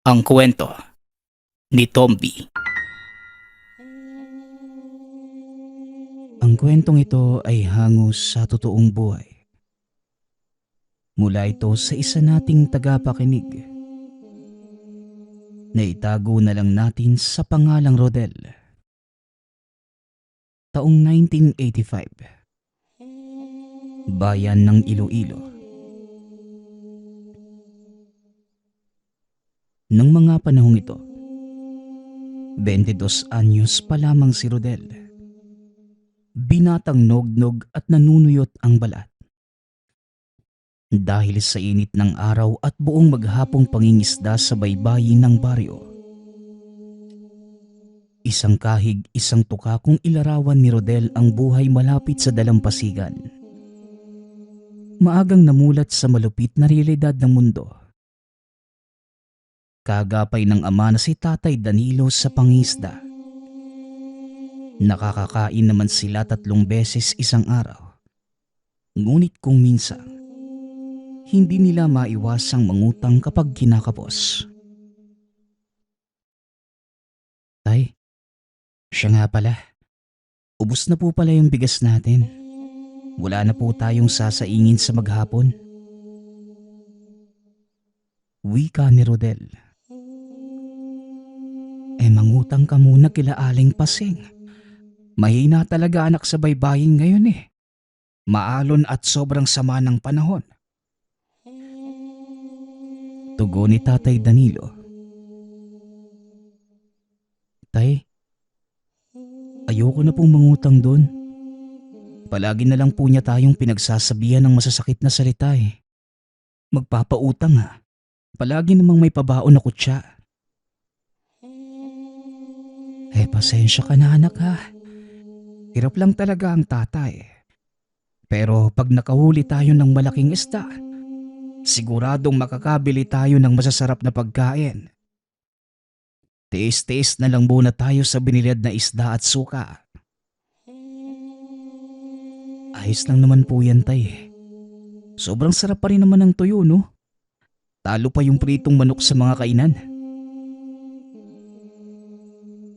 Ang kwento ni Tomby. Ang kwentong ito ay hangos sa totoong buhay. Mula ito sa isa nating tagapakinig na itago na lang natin sa pangalang Rodel. Taong 1985, bayan ng Iloilo. Nang mga panahong ito, 22 anyos pa lamang si Rodel. Binatang nognog at nanunuyot ang balat. Dahil sa init ng araw at buong maghapong pangingisda sa baybayin ng baryo. Isang kahig, isang tuka kung ilarawan ni Rodel ang buhay malapit sa dalampasigan. Maagang namulat sa malupit na realidad ng mundo. Kagapay ng ama na si Tatay Danilo sa pangisda. Nakakakain naman sila 3 beses isang araw. Ngunit kung minsan, hindi nila maiwasang mangutang kapag kinakapos. Tay, siya nga pala. Ubus na po pala yung bigas natin. Wala na po tayong sasaingin sa maghapon. Wika ni Rodel. Mangutang ka muna kila Aling Pasing. Mahina talaga anak sa baybayin ngayon eh. Maalon at sobrang sama ng panahon. Tugon ni Tatay Danilo. Tay, ayoko na pong mangutang doon. Palagi na lang po niya tayong pinagsasabihan ng masasakit na salita eh. Magpapautang ha. Palagi namang may pabaon na kutsa. Pasensya ka na anak ha. Hirap lang talaga ang tatay. Pero pag nakahuli tayo ng malaking isda, siguradong makakabili tayo ng masasarap na pagkain. Tiis-tiis na lang muna tayo sa binilad na isda at suka. Ayos lang naman po yan tay. Sobrang sarap pa rin naman ng tuyo no? Talo pa yung pritong manok sa mga kainan.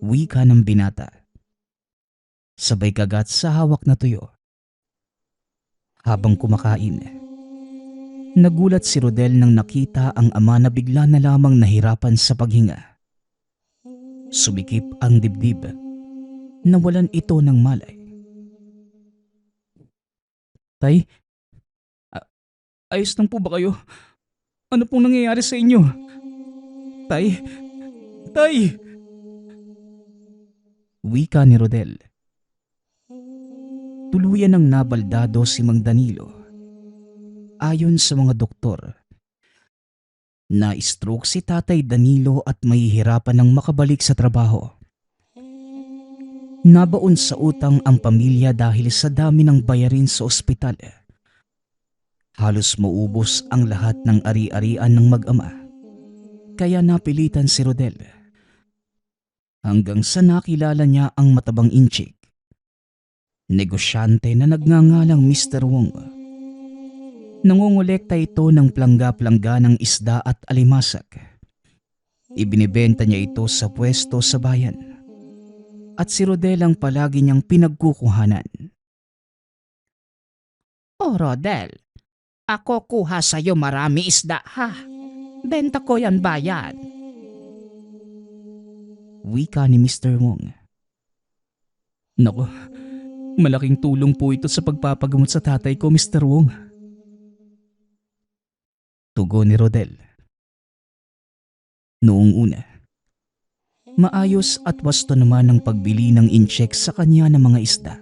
Wika ng binata. Sabay kagat sa hawak na tuyo. Habang kumakain, nagulat si Rodel nang nakita ang ama na bigla na lamang nahirapan sa paghinga. Sumikip ang dibdib. Nawalan ito ng malay. Tay, ayos lang po ba kayo? Ano pong nangyayari sa inyo? Tay, tay! Wika ni Rodel. Tuluyan ng nabaldado si Mang Danilo. Ayon sa mga doktor, na-stroke si Tatay Danilo at mahihirapan ng makabalik sa trabaho. Nabaon sa utang ang pamilya dahil sa dami ng bayarin sa ospital. Halos maubos ang lahat ng ari-arian ng mag-ama. Kaya napilitan si Rodel. Hanggang sa nakilala niya ang matabang inchik. Negosyante na nagngangalang Mr. Wong. Nangongolekta ito ng plangga-plangga ng isda at alimasak. Ibinibenta niya ito sa pwesto sa bayan. At si Rodel ang palagi niyang pinagkukuhanan. Oh, Rodel, ako kuha sa'yo marami isda ha. Benta ko yan bayan. Wika ni Mr. Wong. Naku, malaking tulong po ito sa pagpapagamot sa tatay ko, Mr. Wong. Tugon ni Rodel. Noong una, maayos at wasto naman ang pagbili ng incheck sa kanya ng mga isda.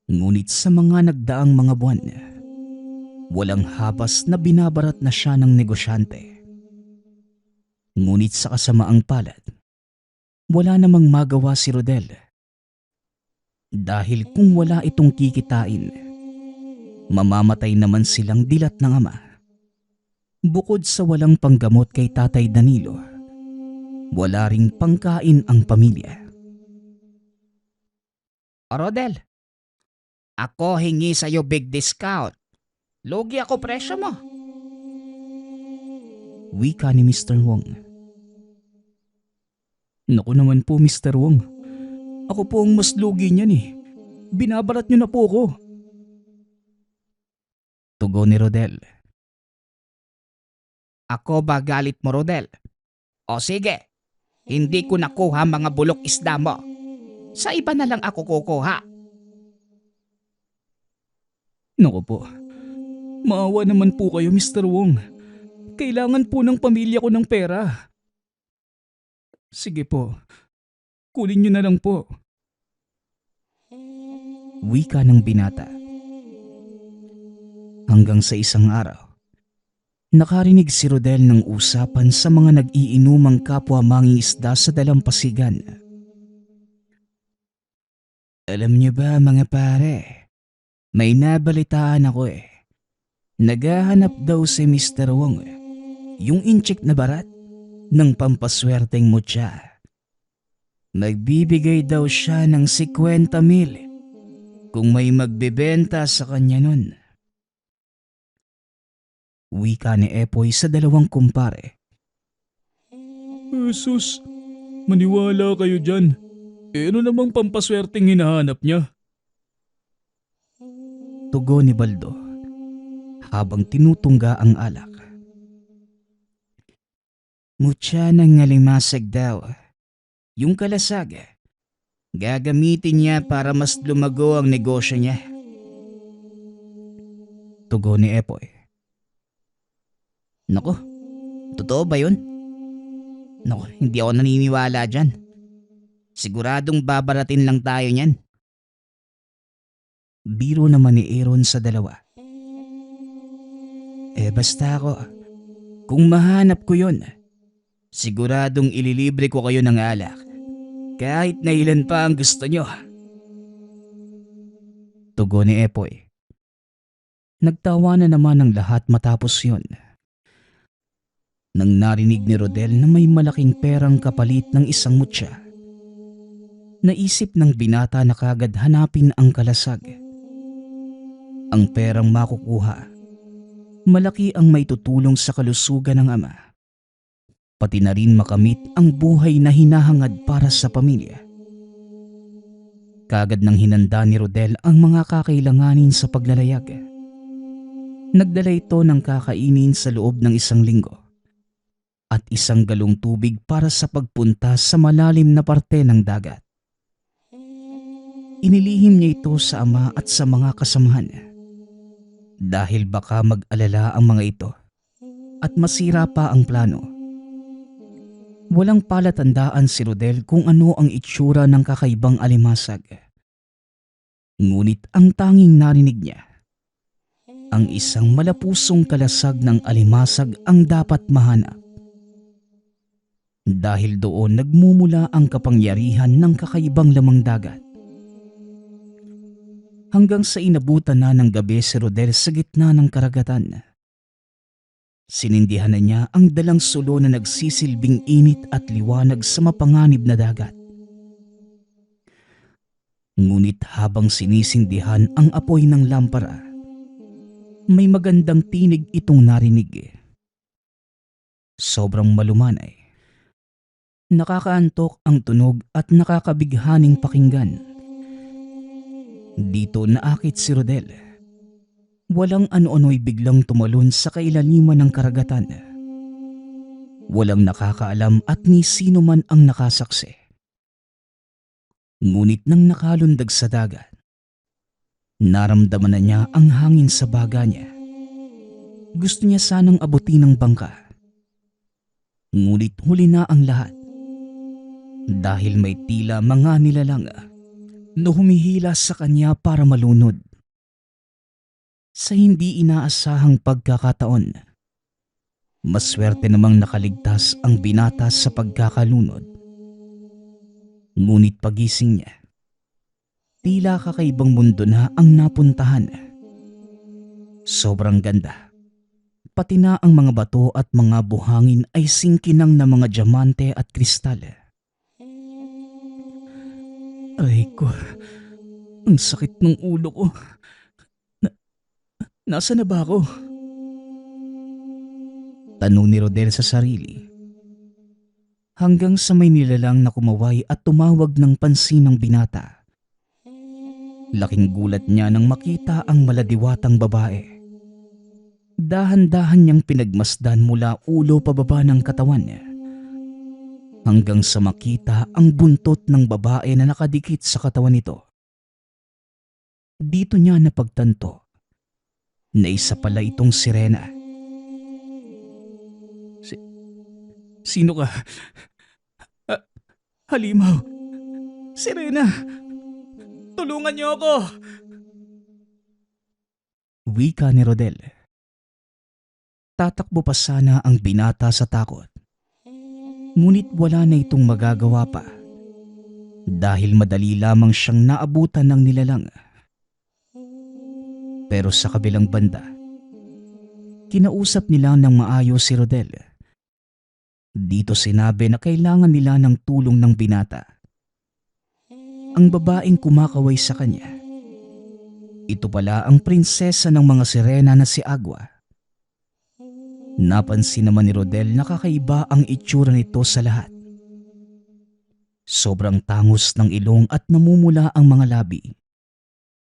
Ngunit sa mga nagdaang mga buwan, walang habas na binabarat na siya ng negosyante. Ngunit sa kasamaang palad, wala namang magawa si Rodel. Dahil kung wala itong kikitain, mamamatay naman silang dilat ng ama. Bukod sa walang panggamot kay Tatay Danilo, wala ring pangkain ang pamilya. Rodel, ako hingi sa'yo big discount. Lugi ako presyo mo. Wika ni Mr. Wong. Naku naman po, Mr. Wong. Ako po ang mas lugi niyan eh. Binabarat niyo na po ako. Tugon ni Rodel. Ako ba galit mo, Rodel? O sige, hindi ko nakuha mga bulok isda mo. Sa iba na lang ako kukuha. Naku po. Maawa naman po kayo, Mr. Wong. Kailangan po ng pamilya ko ng pera. Sige po. Kunin niyo na lang po. Wika ng binata. Hanggang sa isang araw, nakarinig si Rodel ng usapan sa mga nag-iinumang kapwa mangingisda sa dalampasigan. Alam niyo ba mga pare, may nabalitaan ako eh. Naghahanap daw si Mr. Wong, yung incheck na barat, ng pampaswerteng mutya. Magbibigay daw siya ng 50,000 kung may magbebenta sa kanya nun. Wika ni Epoy sa dalawang kumpare. Jesus, maniwala kayo dyan. Ano namang pampaswerteng hinahanap niya? Tugon ni Baldo habang tinutungga ang alak. Mutya ng ngalimasag daw. Yung kalasag, gagamitin niya para mas lumago ang negosyo niya. Tugon ni Epoy. Nako, totoo ba yun? Nako, hindi ako naniniwala dyan. Siguradong babaratin lang tayo niyan. Biro naman ni Aaron sa dalawa. Basta ako, kung mahanap ko yun, siguradong ililibre ko kayo ng alak. Kahit na ilan pa ang gusto nyo. Tugon ni Epoy. Nagtawa na naman ang lahat matapos yun. Nang narinig ni Rodel na may malaking perang kapalit ng isang mutya, naisip ng binata na kagad hanapin ang kalasag. Ang perang makukuha, malaki ang may tutulong sa kalusugan ng ama. Pati na rin makamit ang buhay na hinahangad para sa pamilya. Kagad nang hinanda ni Rodel ang mga kakailanganin sa paglalayag. Nagdala ito ng kakainin sa loob ng 1 linggo at 1 galong tubig para sa pagpunta sa malalim na parte ng dagat. Inilihim niya ito sa ama at sa mga kasamahan dahil baka mag-alala ang mga ito at masira pa ang plano. Walang palatandaan si Rodel kung ano ang itsura ng kakaibang alimasag. Ngunit ang tanging narinig niya, ang isang malapusong kalasag ng alimasag ang dapat mahanap. Dahil doon nagmumula ang kapangyarihan ng kakaibang lamang dagat. Hanggang sa inabutan na ng gabi si Rodel sa gitna ng karagatan. Sinindihan na niya ang dalang sulo na nagsisilbing init at liwanag sa mapanganib na dagat. Ngunit habang sinisindihan ang apoy ng lampara, may magandang tinig itong narinig. Sobrang malumanay. Nakakaantok ang tunog at nakakabighaning pakinggan. Dito naakit si Rodel. Walang ano-ano'y biglang tumalon sa kailaliman ng karagatan. Walang nakakaalam at ni sino man ang nakasaksi. Ngunit nang nakalundag sa dagat, naramdaman na niya ang hangin sa baga niya. Gusto niya sanang abutin ng bangka. Ngunit huli na ang lahat. Dahil may tila mga nilalang na humihila sa kanya para malunod. Sa hindi inaasahang pagkakataon, maswerte namang nakaligtas ang binata sa pagkakalunod. Ngunit pagising niya, tila kakaibang mundo na ang napuntahan. Sobrang ganda. Pati na ang mga bato at mga buhangin ay singkinang na mga diamante at kristal. Ay ko, ang sakit ng ulo ko. Nasa na ba ako? Tanong ni Rodel sa sarili. Hanggang sa may nilalang na kumaway at tumawag ng pansin ng binata. Laking gulat niya nang makita ang maladiwatang babae. Dahan-dahan niyang pinagmasdan mula ulo pababa ng katawan niya. Hanggang sa makita ang buntot ng babae na nakadikit sa katawan nito. Dito niya napagtanto na isa pala itong sirena. Sino ka? Halimaw! Sirena! Tulungan niyo ako! Wika ni Rodel. Tatakbo pa sana ang binata sa takot. Ngunit wala na itong magagawa pa. Dahil madali lamang siyang naabutan ng nilalang. Pero sa kabilang banda, kinausap nila ng maayos si Rodel. Dito sinabi na kailangan nila ng tulong ng binata. Ang babaeng kumakaway sa kanya. Ito pala ang prinsesa ng mga sirena na si Agua. Napansin naman ni Rodel na kakaiba ang itsura nito sa lahat. Sobrang tangos ng ilong at namumula ang mga labi.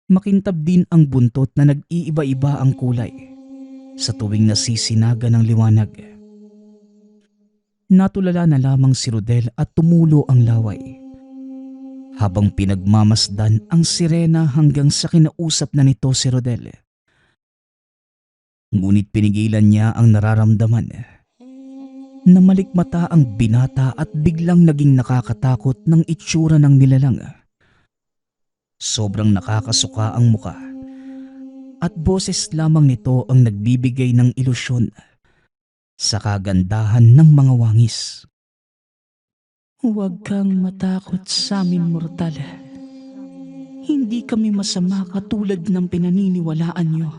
Makintab din ang buntot na nag-iiba-iba ang kulay sa tuwing nasisinaga ng liwanag. Natulala na lamang si Rodel at tumulo ang laway. Habang pinagmamasdan ang sirena hanggang sa kinausap na nito si Rodel. Ngunit pinigilan niya ang nararamdaman. Namalikmata ang binata at biglang naging nakakatakot ng itsura ng nilalang. Sobrang nakakasuka ang muka at boses lamang nito ang nagbibigay ng ilusyon sa kagandahan ng mga wangis. Huwag kang matakot sa amin, mortal. Hindi kami masama katulad ng pinaniniwalaan niyo.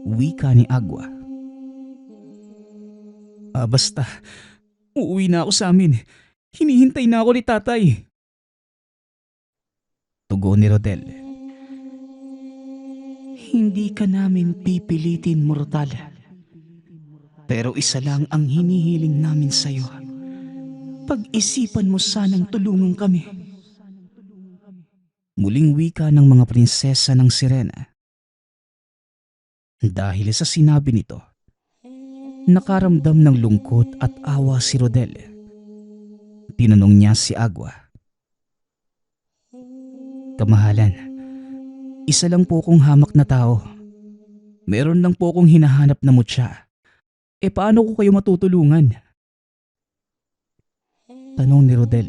Wika ni Agua. Basta, uuwi na ako sa amin. Hinihintay na ako ni tatay. Tugon ni Rodel. Hindi ka namin pipilitin, mortal. Pero isa lang ang hinihiling namin sa'yo. Pag-isipan mo sanang tulungan kami. Muling wika ng mga prinsesa ng sirena. Dahil sa sinabi nito, nakaramdam ng lungkot at awa si Rodel. Tinanong niya si Agua. Kamahalan, isa lang po kong hamak na tao. Meron lang po kong hinahanap na mutya. Paano ko kayo matutulungan? Tanong ni Rodel.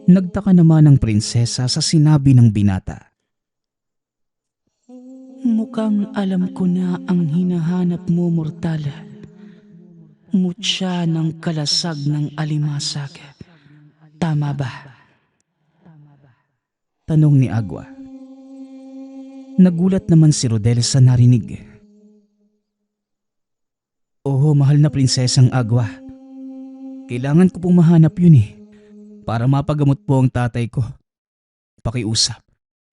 Nagtaka naman ang prinsesa sa sinabi ng binata. Mukhang alam ko na ang hinahanap mo, mortal. Mutya ng kalasag ng alimasag. Tama ba? Tanong ni Agua. Nagulat naman si Rodel sa narinig. Oo, mahal na prinsesang Agua. Kailangan ko pong mahanap yun para mapagamot po ang tatay ko. Pakiusap.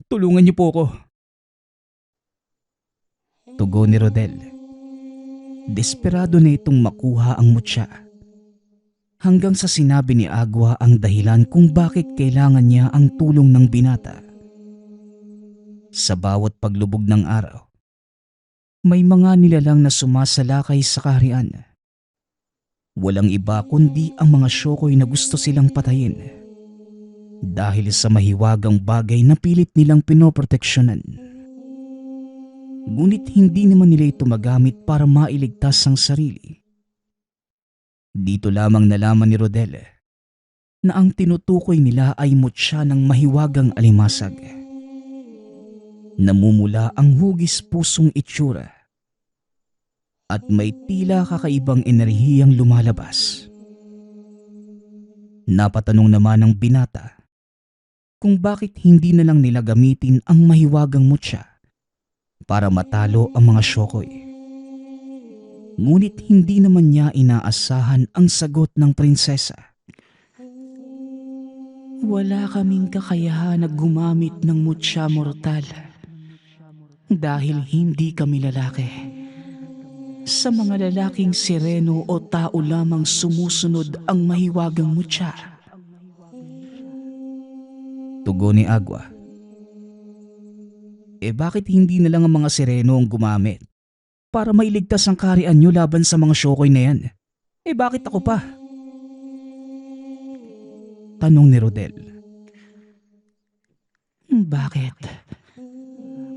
Tulungan niyo po ako. Tugon ni Rodel. Desperado na itong makuha ang mutya. Hanggang sa sinabi ni Agua ang dahilan kung bakit kailangan niya ang tulong ng binata. Sa bawat paglubog ng araw, may mga nilalang na sumasalakay sa kaharian. Walang iba kundi ang mga syokoy na gusto silang patayin. Dahil sa mahiwagang bagay na pilit nilang pinoproteksyonan. Ngunit hindi naman nila ito magamit para mailigtas ang sarili. Dito lamang nalaman ni Rodel na ang tinutukoy nila ay mutya ng mahiwagang alimasag. Namumula ang hugis pusong itsura at may tila kakaibang enerhiyang lumalabas. Napatanong naman ng binata kung bakit hindi na lang nila gamitin ang mahiwagang mutya para matalo ang mga syokoy. Ngunit hindi naman niya inaasahan ang sagot ng prinsesa. Wala kaming kakayahan na gumamit ng mutya, mortal. Dahil hindi kami lalaki sa mga lalaking sireno o tao lamang sumusunod ang mahiwagang mutya. Tugon ni Agua. Bakit hindi na lang ang mga sireno ang gumamit para mailigtas ang kaharian nyo laban sa mga syokoy na yan? Bakit ako pa? Tanong ni Rodel. Bakit?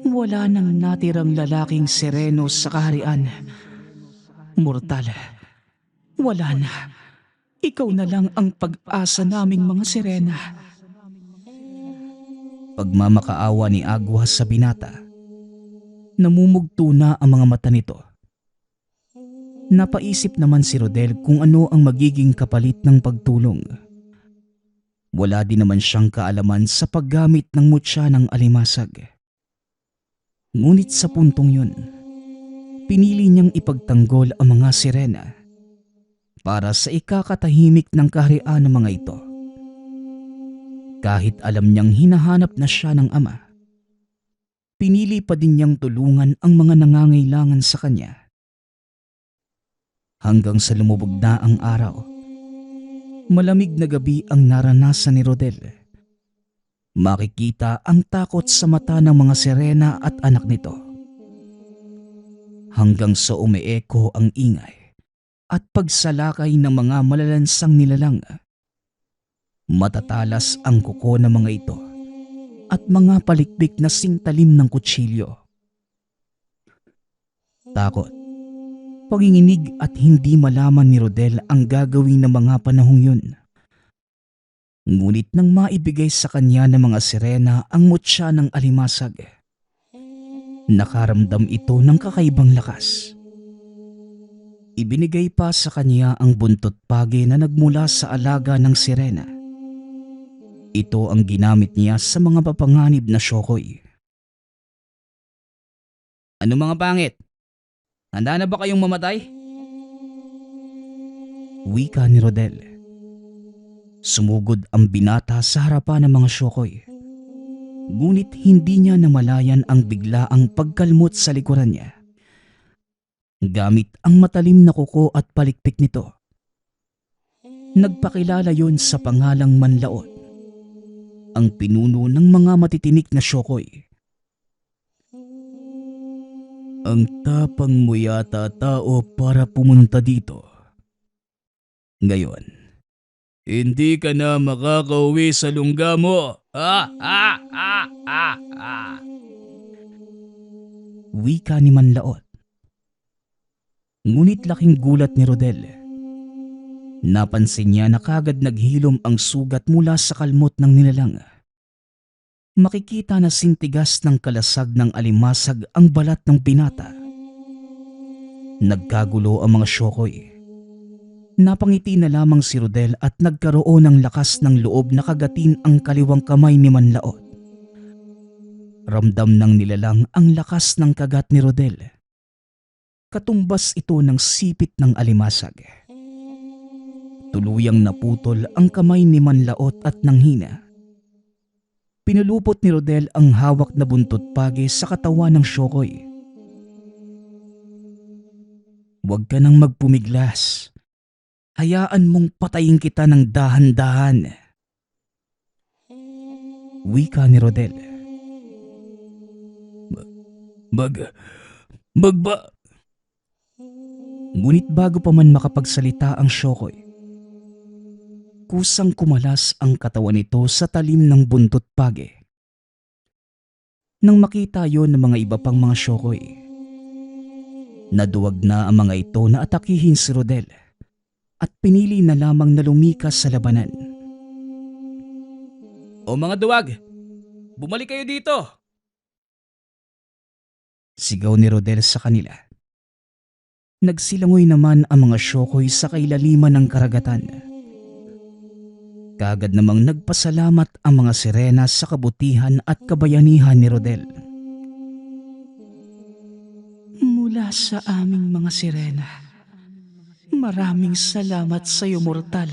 Wala nang natirang lalaking sireno sa kaharian. Mortal, wala na. Ikaw na lang ang pag-asa naming mga sirena. Pagmamakaawa ni Agua sa binata, namumugto na ang mga mata nito. Napaisip naman si Rodel kung ano ang magiging kapalit ng pagtulong. Wala din naman siyang kaalaman sa paggamit ng mutya ng alimasag. Ngunit sa puntong yun, pinili niyang ipagtanggol ang mga sirena para sa ikakatahimik ng kaharian ng mga ito. Kahit alam niyang hinahanap na siya ng ama, pinili pa din niyang tulungan ang mga nangangailangan sa kanya. Hanggang sa lumubog na ang araw, malamig na gabi ang naranasan ni Rodel. Makikita ang takot sa mata ng mga sirena at anak nito. Hanggang sa umeeko ang ingay at pagsalakay ng mga malalansang nilalang. Matatalas ang kuko ng mga ito at mga palikpik na singtalim ng kutsilyo. Takot, panginginig at hindi malaman ni Rodel ang gagawin ng mga panahong yun. Ngunit nang maibigay sa kanya ng mga sirena ang mutya ng alimasag, nakaramdam ito ng kakaibang lakas. Ibinigay pa sa kanya ang buntot pagi na nagmula sa alaga ng sirena. Ito ang ginamit niya sa mga papanganib na syokoy. Ano mga pangit? Handa na ba kayong mamatay? Wika ni Rodel. Sumugod ang binata sa harapan ng mga syokoy. Ngunit hindi niya namalayan ang biglaang pagkalmot sa likuran niya. Gamit ang matalim na kuko at palikpik nito, nagpakilala yon sa pangalang Manlaot, ang pinuno ng mga matitinik na syokoy. Ang tapang mo yata tao para pumunta dito. Ngayon, hindi ka na makakauwi sa lungga mo. Wika ni Manlaot. Ngunit laking gulat ni Rodel. Napansin niya na kagad naghilom ang sugat mula sa kalmot ng nilalang. Makikita na sintigas ng kalasag ng alimasag ang balat ng binata. Nagkagulo ang mga syokoy. Napangiti na lamang si Rodel at nagkaroon ng lakas ng loob na kagatin ang kaliwang kamay ni Manlaot. Ramdam ng nilalang ang lakas ng kagat ni Rodel. Katumbas ito ng sipit ng alimasag. Tuluyang naputol ang kamay ni Manlaot at nanghina. Pinulupot ni Rodel ang hawak na buntot pagi sa katawan ng syokoy. Huwag ka nang magpumiglas. Hayaan mong patayin kita ng dahan-dahan. Wika ni Rodel. Ngunit bago pa man makapagsalita ang syokoy, kusang kumalas ang katawan nito sa talim ng buntot pagi. Nang makita yon ng mga iba pang mga syokoy, naduwag na ang mga ito na atakihin si Rodel at pinili na lamang na lumikas sa labanan. O mga duwag, bumalik kayo dito! Sigaw ni Rodel sa kanila. Nagsilangoy naman ang mga syokoy sa kailaliman ng karagatan. Kagad namang nagpasalamat ang mga sirena sa kabutihan at kabayanihan ni Rodel. Mula sa aming mga sirena, maraming salamat sa iyo, Mortal,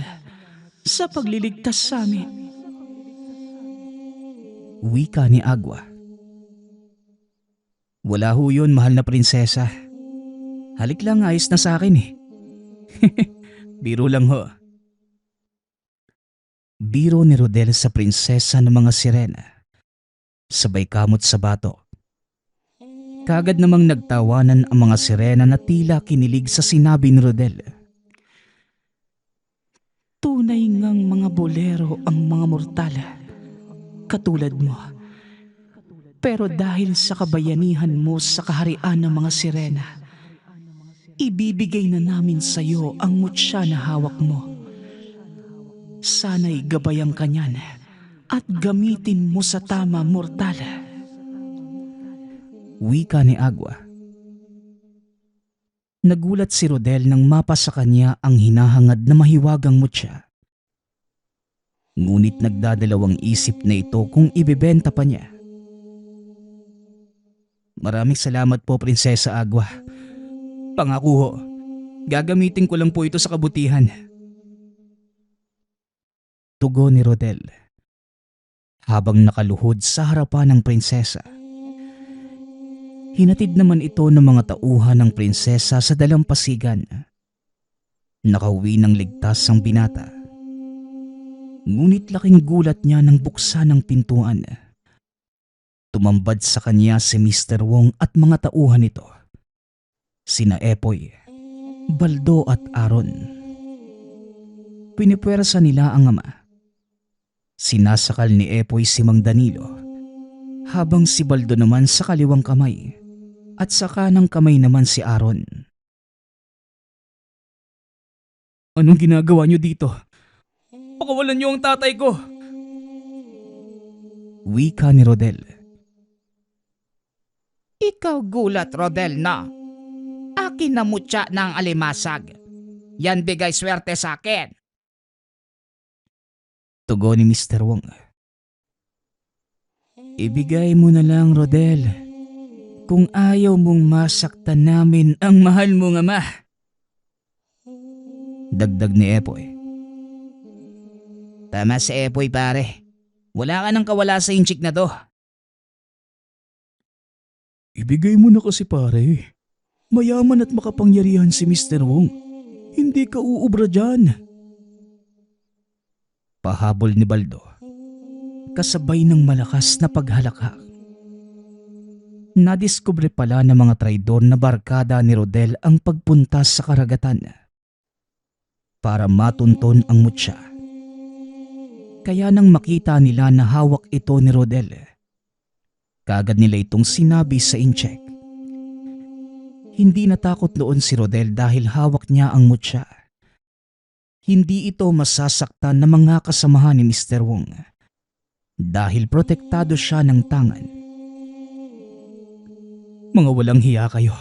sa pagliligtas sa amin. Wika ni Agua. Wala ho yun, mahal na prinsesa. Halik lang, ayos na sa akin eh. Biro lang ho. Biro ni Rodel sa prinsesa ng mga sirena. Sabay kamot sa bato. Kagad namang nagtawanan ang mga sirena na tila kinilig sa sinabi ni Rodel. Tunay ngang mga bolero ang mga mortal, katulad mo. Pero dahil sa kabayanihan mo sa kaharian ng mga sirena, ibibigay na namin sa iyo ang mutya na hawak mo. Sana'y gabayan ka niyan at gamitin mo sa tama, mortal. Wika ni Agua. Nagulat si Rodel nang mapa sa kanya ang hinahangad na mahiwagang mutya. Ngunit nagdadalawang isip na ito kung ibebenta pa niya. Maraming salamat po, Prinsesa Agua. Pangako ho, gagamitin ko lang po ito sa kabutihan. Tugon ni Rodel habang nakaluhod sa harapan ng prinsesa. Hinatid naman ito ng mga tauhan ng prinsesa sa dalampasigan. Nakauwi ng ligtas ang binata. Ngunit laking gulat niya nang buksan ang pintuan. Tumambad sa kanya si Mr. Wong at mga tauhan nito. Sina Epoy, Baldo at Aaron. Pinipwersa nila ang ama. Sinasakal ni Epoy si Mang Danilo, habang si Baldo naman sa kaliwang kamay at sa kanang kamay naman si Aaron. Anong ginagawa niyo dito? Pakawalan niyo ang tatay ko! Wika ni Rodel. Ikaw gulat, Rodel, na. Akin na mutya ng alimasag. Yan bigay swerte sa akin. Tugon ni Mr. Wong. Ibigay mo na lang, Rodel. Kung ayaw mong masaktan namin ang mahal mong ama. Dagdag ni Epoy. Tama si Epoy, pare. Wala ka nang kawala sa inchik na to. Ibigay mo na kasi, pare. Mayaman at makapangyarihan si Mr. Wong. Hindi ka uubra dyan. Pahabol ni Baldo. Kasabay ng malakas na paghalakak. Nadiskubre pala ng mga traidor na barkada ni Rodel ang pagpunta sa karagatan para matunton ang mutya. Kaya nang makita nila na hawak ito ni Rodel, kagad nila itong sinabi sa incheck. Hindi natakot noon si Rodel dahil hawak niya ang mutya. Hindi ito masasaktan ng mga kasamahan ni Mr. Wong dahil protektado siya ng tangan. Mga walang hiya kayo.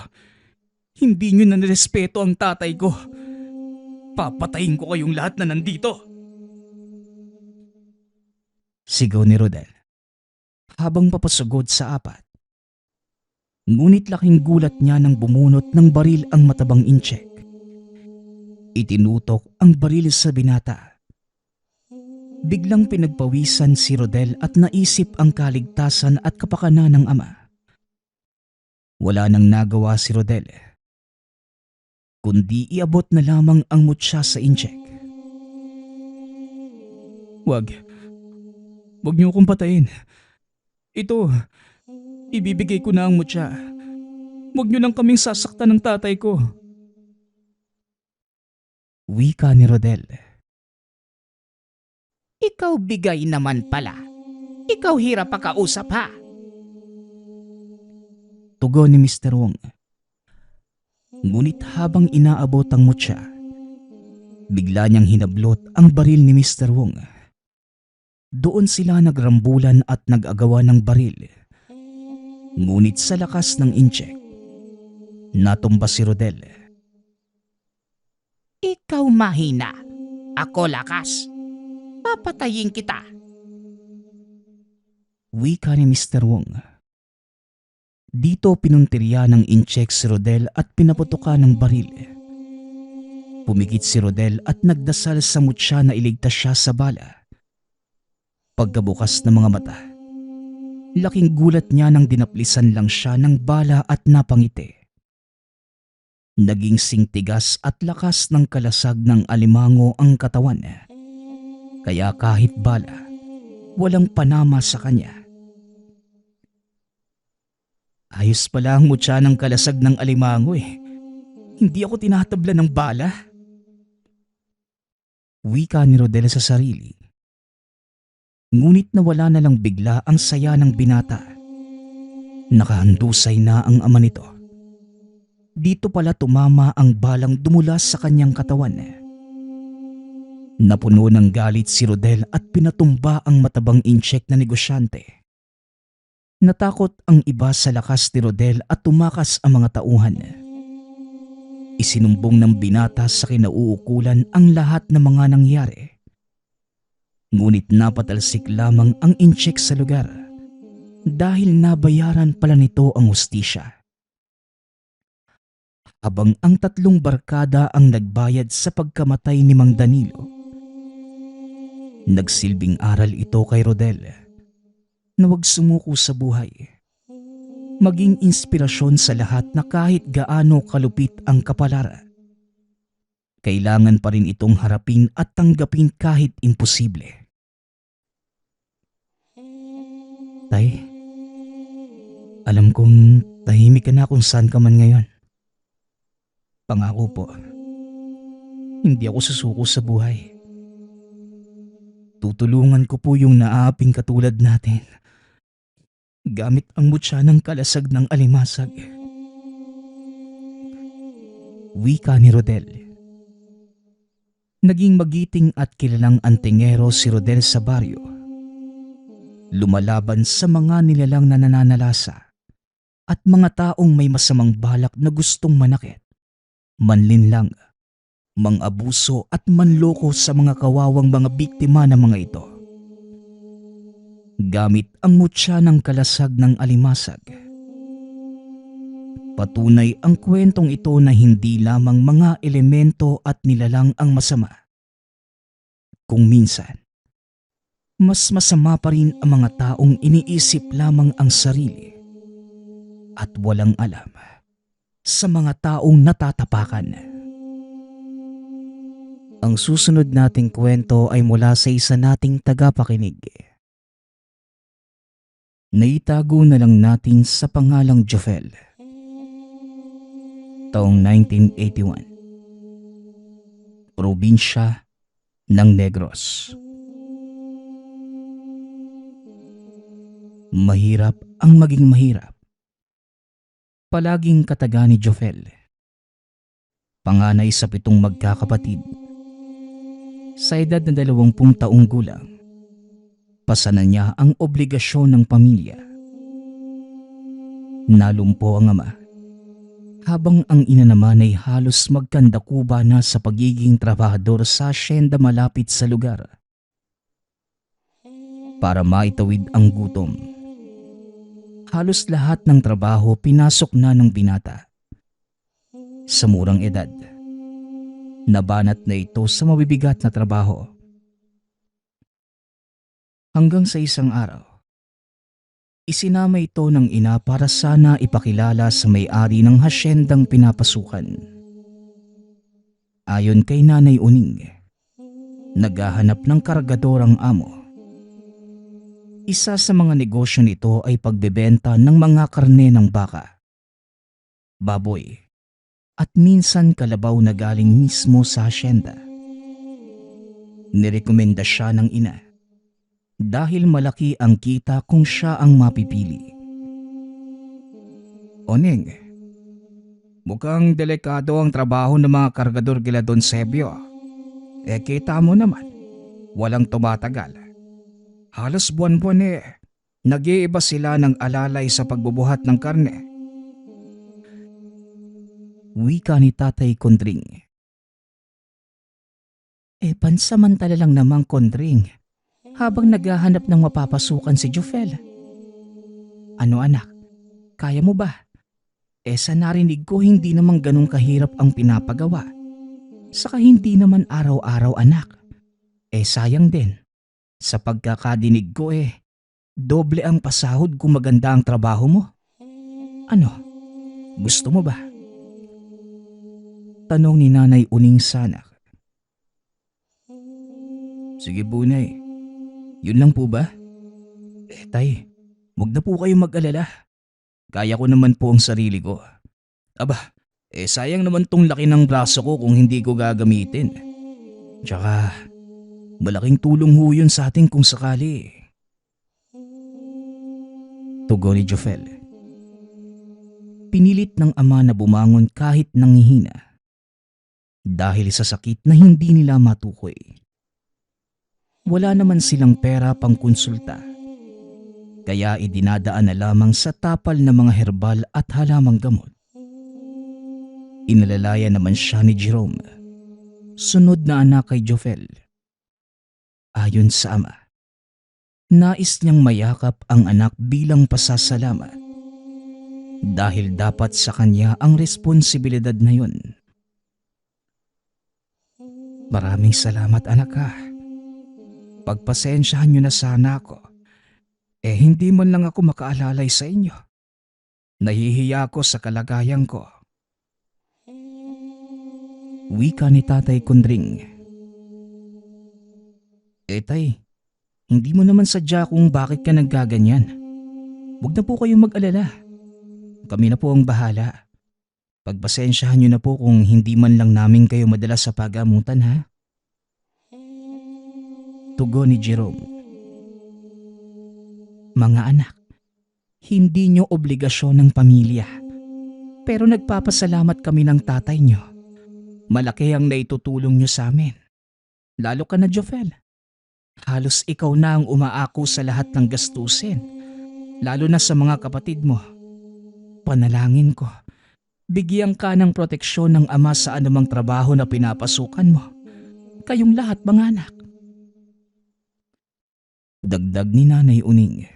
Hindi nyo na nirespeto ang tatay ko. Papatayin ko kayong lahat na nandito. Sigaw ni Rodel habang papasugod sa apat. Ngunit laking gulat niya nang bumunot ng baril ang matabang incheck. Itinutok ang baril sa binata. Biglang pinagpawisan si Rodel at naisip ang kaligtasan at kapakanan ng ama. Wala nang nagawa si Rodel, kundi iabot na lamang ang mutya sa incheck. Wag niyo akong patayin. Ito, ibibigay ko na ang mutya. Wag niyo lang kaming sasaktan ng tatay ko. Wika ni Rodel. Ikaw bigay naman pala. Ikaw hirap pakausap, ha? Tugon ni Mr. Wong. Ngunit habang inaabot ang mutya, bigla niyang hinablot ang baril ni Mr. Wong. Doon sila nagrambulan at nag-agawa ng baril. Ngunit sa lakas ng incheck, natumba si Rodel. Ikaw mahina. Ako lakas. Papatayin kita. Wika ni Mr. Wong. Dito pinuntirya ng incheck si Rodel at pinaputukan ng baril. Pumikit si Rodel at nagdasal sa mutya na iligtas siya sa bala. Pagkabukas ng mga mata, laking gulat niya nang dinaplisan lang siya ng bala at napangiti. Naging singtigas at lakas ng kalasag ng alimango ang katawan. Kaya kahit bala, walang panama sa kanya. Ayos pala ang mutya ng kalasag ng alimango eh. Hindi ako tinatabla ng bala. Wika ni Rodel sa sarili. Ngunit nawala na lang bigla ang saya ng binata. Nakahandusay na ang ama nito. Dito pala tumama ang balang dumulas sa kanyang katawan. Napuno ng galit si Rodel at pinatumba ang matabang incheck na negosyante. Natakot ang iba sa lakas ni Rodel at tumakas ang mga tauhan. Isinumbong ng binata sa kinauukulan ang lahat ng mga nangyari. Ngunit napatalsik lamang ang incheck sa lugar dahil nabayaran pala nito ang hustisya. Habang ang 3 barkada ang nagbayad sa pagkamatay ni Mang Danilo, nagsilbing aral ito kay Rodel na huwag sumuko sa buhay. Maging inspirasyon sa lahat na kahit gaano kalupit ang kapalaran, kailangan pa rin itong harapin at tanggapin kahit imposible. Tay, alam kong tahimik ka na kung saan ka man ngayon. Pangako po, hindi ako susuko sa buhay. Tutulungan ko po yung naaaping katulad natin gamit ang mutya ng kalasag ng alimasag. Wika ni Rodel. Naging magiting at kilalang antingero si Rodel sa baryo. Lumalaban sa mga nilalang na nananalasa at mga taong may masamang balak na gustong manakit, manlinlang, mang-abuso at manloko sa mga kawawang mga biktima ng mga ito. Gamit ang mutya ng kalasag ng alimasag. Patunay ang kwentong ito na hindi lamang mga elemento at nilalang ang masama. Kung minsan, mas masama pa rin ang mga taong iniisip lamang ang sarili at walang alam sa mga taong natatapakan. Ang susunod nating kwento ay mula sa isa nating tagapakinig. Naitago na lang natin sa pangalang Jofel. Taong 1981. Probinsya ng Negros. Mahirap ang maging mahirap. Palaging kataga ni Jofel. Panganay sa 7 magkakapatid. Sa edad na 20 taong gulang, pasanan niya ang obligasyon ng pamilya. Nalumpo ang ama, habang ang ina naman ay halos magkandakuba na sa pagiging trabahador sa asyenda malapit sa lugar. Para maitawid ang gutom, halos lahat ng trabaho pinasok na ng binata. Sa murang edad, nabanat na ito sa mabibigat na trabaho. Hanggang sa isang araw, isinama ito ng ina para sana ipakilala sa may-ari ng hasyendang pinapasukan. Ayon kay Nanay Uning, naghahanap ng kargador ang amo. Isa sa mga negosyo nito ay pagbebenta ng mga karne ng baka, baboy, at minsan kalabaw na galing mismo sa hasyenda. Nirekomenda siya ng ina dahil malaki ang kita kung siya ang mapipili. Oning, mukhang delikado ang trabaho ng mga kargador gila Don Sebio. Kita mo naman, walang tumatagal. Halos buwan-buwan nag-iiba sila ng alalay sa pagbubuhat ng karne. Wika ni Tatay Kondring. Pansamantala lang namang Kondring, habang naghahanap ng mapapasukan si Jofel. Ano anak, kaya mo ba? Sa narinig ko hindi naman ganun kahirap ang pinapagawa. Saka hindi naman araw-araw anak. Sayang din. Sa pagkakadinig ko doble ang pasahod kung maganda ang trabaho mo. Ano, gusto mo ba? Tanong ni Nanay Uning sa anak. Sige po, Nay. Yun lang po ba? Tay, wag na po kayong mag-alala. Kaya ko naman po ang sarili ko. Aba, sayang naman tong laki ng braso ko kung hindi ko gagamitin. Tsaka, malaking tulong ho yun sa atin kung sakali. Tugon ni Jofel. Pinilit ng ama na bumangon kahit nanghihina. Dahil sa sakit na hindi nila matukoy. Wala naman silang pera pang konsulta. Kaya idinadaan na lamang sa tapal na mga herbal at halamang gamot. Inalalaya naman siya ni Jerome, sunod na anak kay Jofel. Ayon sa ama, nais niyang mayakap ang anak bilang pasasalamat. Dahil dapat sa kanya ang responsibilidad na yun. Maraming salamat anak ha. Pagpasensyahan niyo na sana ako. Hindi man lang ako makaalalay sa inyo. Nahihiya ako sa kalagayan ko. Wika ni Tatay Kundring. Tay, hindi mo naman sadya kung bakit ka naggaganyan. Huwag na po kayong mag-alala. Kami na po ang bahala. Pagpasensyahan niyo na po kung hindi man lang namin kayo madala sa pagamutan ha. Tugon ni Jerome. Mga anak, hindi nyo obligasyon ng pamilya. Pero nagpapasalamat kami ng tatay nyo. Malaki ang naitutulong nyo sa amin. Lalo ka na, Jofel. Halos ikaw na ang umaako sa lahat ng gastusin. Lalo na sa mga kapatid mo. Panalangin ko, bigyan ka ng proteksyon ng ama sa anumang trabaho na pinapasukan mo. Kayong lahat mga anak. Dagdag ni Nanay Uning.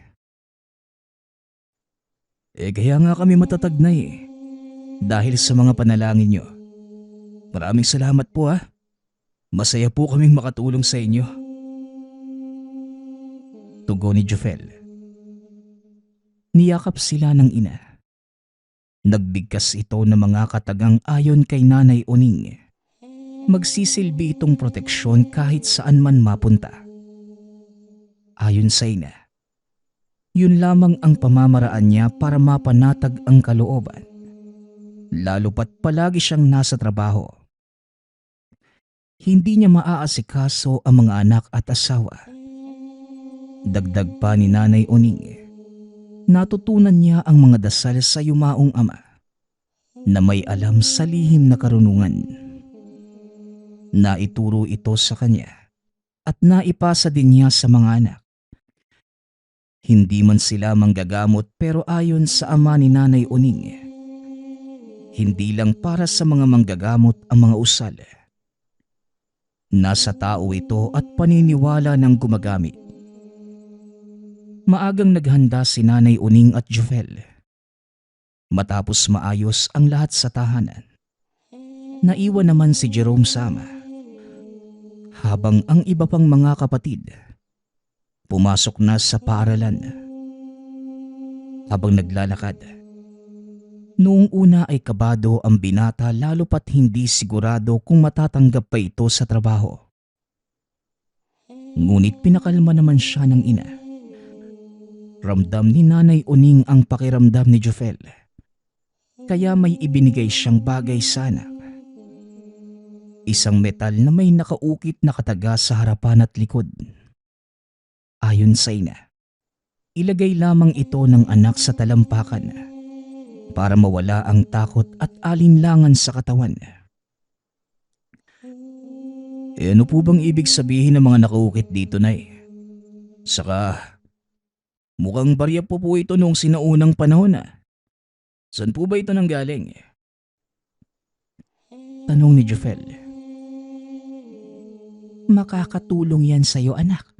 Kaya nga kami matatag na dahil sa mga panalangin nyo. Maraming salamat po ha. Masaya po kaming makatulong sa inyo. Tugon ni Jofel. Niyakap sila ng ina. Nagbigkas ito ng mga katagang ayon kay Nanay Uning. Magsisilbi itong proteksyon kahit saan man mapunta. Ayon sa ina, yun lamang ang pamamaraan niya para mapanatag ang kalooban. Lalo pat palagi siyang nasa trabaho. Hindi niya maaasikaso ang mga anak at asawa. Dagdag pa ni Nanay Uning, natutunan niya ang mga dasal sa yumaong ama na may alam sa lihim na karunungan. Naituro ito sa kanya at naipasa din niya sa mga anak. Hindi man sila manggagamot pero ayon sa ama ni Nanay Uning, hindi lang para sa mga manggagamot ang mga usal. Nasa tao ito at paniniwala ng gumagamit. Maagang naghanda si Nanay Uning at Jofel. Matapos maayos ang lahat sa tahanan, naiwan naman si Jerome sama. Habang ang iba pang mga kapatid pumasok na sa paaralan. Habang naglalakad, noong una ay kabado ang binata lalo pat hindi sigurado kung matatanggap pa ito sa trabaho. Ngunit pinakalma naman siya ng ina. Ramdam ni Nanay Uning ang pakiramdam ni Jofel. Kaya may ibinigay siyang bagay sa anak. Isang metal na may nakaukit na kataga sa harapan at likod. Ayon sa ina, ilagay lamang ito ng anak sa talampakan para mawala ang takot at alinlangan sa katawan. Ano po bang ibig sabihin ng mga nakaukit dito, Nay? Saka, mukhang barya po ito noong sinaunang panahon . Saan po ba ito nanggaling? Tanong ni Jofel. Makakatulong yan sa'yo anak.